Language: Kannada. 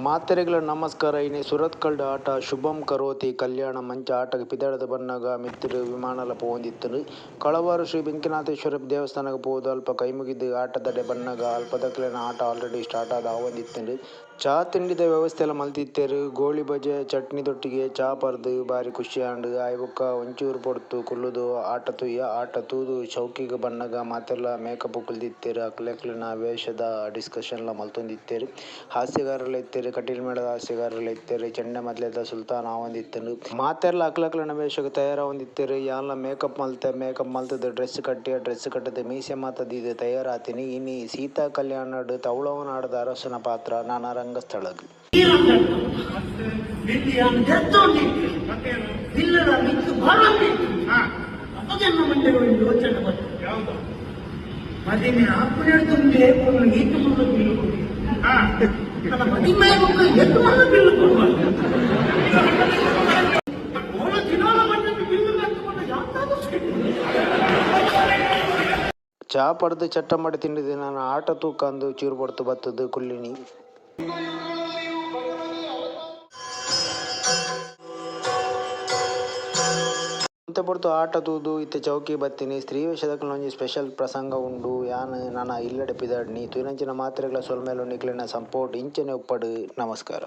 ಮಾತೆರೆಗ್ಲ ನಮಸ್ಕಾರ. ಇನಿ ಸುರತ್ಕಲ್ಡ್ ಆಟ ಶುಭಂ ಕರೋತಿ ಕಲ್ಯಾಣ ಮಂಚ ಆಟಗ ಪಿದಾಡದ ಬನ್ನಗ ಮಿತ್ತಿಡು ವಿಮಾನಲ ಪೋಂದಿತ್ತುಂಡು. ಕಳವಾರು ಶ್ರೀ ಬೆಂಕಿನಾಥೇಶ್ವರ ದೇವಸ್ಥಾನಗ ಪೋದು ಅಲ್ಪ ಕೈ ಮುಗಿದು ಆಟದಡೆ ಬನ್ನಗ ಅಲ್ಪದಕ್ಲೆನ ಆಟ ಆಲ್ರೆಡಿ ಸ್ಟಾರ್ಟ್ ಆದ ಆವೊಂದಿತ್ತುಂಡು. ಚಾ ತಿಂಡಿದ ವ್ಯವಸ್ಥೆ ಎಲ್ಲ ಮಲ್ತಿತ್ತೇರು. ಗೋಳಿ ಬಜೆ ಚಟ್ನಿದೊಟ್ಟಿಗೆ ಚಾ ಪರ್ದು ಬಾರಿ ಖುಷಿ ಆಂಡ್ ಆಯ್ ಬೊಕ್ಕ ಒಂಚೂರು ಪೊಡ್ತು ಕುಲ್ಲುದು ಆಟ ತೂಯ ಆಟ ತೂದು ಚೌಕಿಗೆ ಬನ್ನಗ ಮಾತೆಲ್ಲ ಮೇಕಪ್ ಕುಲ್ದಿತ್ತೇರು. ಅಕ್ಲೆಕ್ಲೆನ ವೇಷದ ಡಿಸ್ಕಷನ್ಲ ಮಲ್ತೊಂದಿತ್ತೇರು. ಹಾಸ್ಯಗಾರರೆಲ್ಲ ಇತ್ತೇರು. ಕಟೀಲ್ ಮೇಳದ ಹಾಸ್ಯಗಾರರೆಲ್ಲ ಇತ್ತೇರು. ಚೆಂಡೆ ಮದ್ಲೆದ ಸುಲ್ತಾನ್ ಆವೊಂದಿತ್ತುಂಡು. ಮಾತೆರ್ಲ ಅಕ್ಲೆಕ್ಲೆನ ವೇಷಗ್ ತಯಾರಾವೊಂದಿತ್ತೇರು. ಯಾನ್ಲ ಮೇಕಪ್ ಮಲ್ತದು ಡ್ರೆಸ್ ಕಟ್ಟದೆ ಮೀಸೆ ಮಾತ ದೀದ್ ತಯಾರಾತಿನಿ. ಇನಿ ಸೀತಾ ಕಲ್ಯಾಣಡ್ ತವಳವನಾಡದ ಅರಸನ ಪಾತ್ರ ನಾನಾ ರಂಗಸ್ಥಳಗ್ ಚಾ ಪಡ್ದು ಚಟ್ಟ ಮಾಡಿ ತಿಂಡಿದ್ದು ನಾನು ಆಟ ತೂಕಂದು ಚೂರು ಪಡ್ತು ಬತ್ತದು ಕುಲ್ಲಿನಿ. ಇಂತ ಪಡ್ತು ಆಟ ತೂದು ಇತ್ತೆ ಚೌಕಿ ಬತ್ತಿನಿ. ಸ್ತ್ರೀ ವೇಷದಕ್ಲ ಒಂಜಿ ಸ್ಪೆಷಲ್ ಪ್ರಸಂಗ ಉಂಡು. ಯಾನ್ ನಾನ ಇಲ್ಲಡೆ ಪಿದಾಡ್ನಿ ತೂಯಿನಂಚಿನ ಮಾತ್ರೆಗ್ಲ ಸೊಲ್ಮೇಲು ನಿಕ್ಲೆನ ಸಂಪೋರ್ಟ್ ಇಂಚನೆ ಉಪ್ಪಡ್. ನಮಸ್ಕಾರ.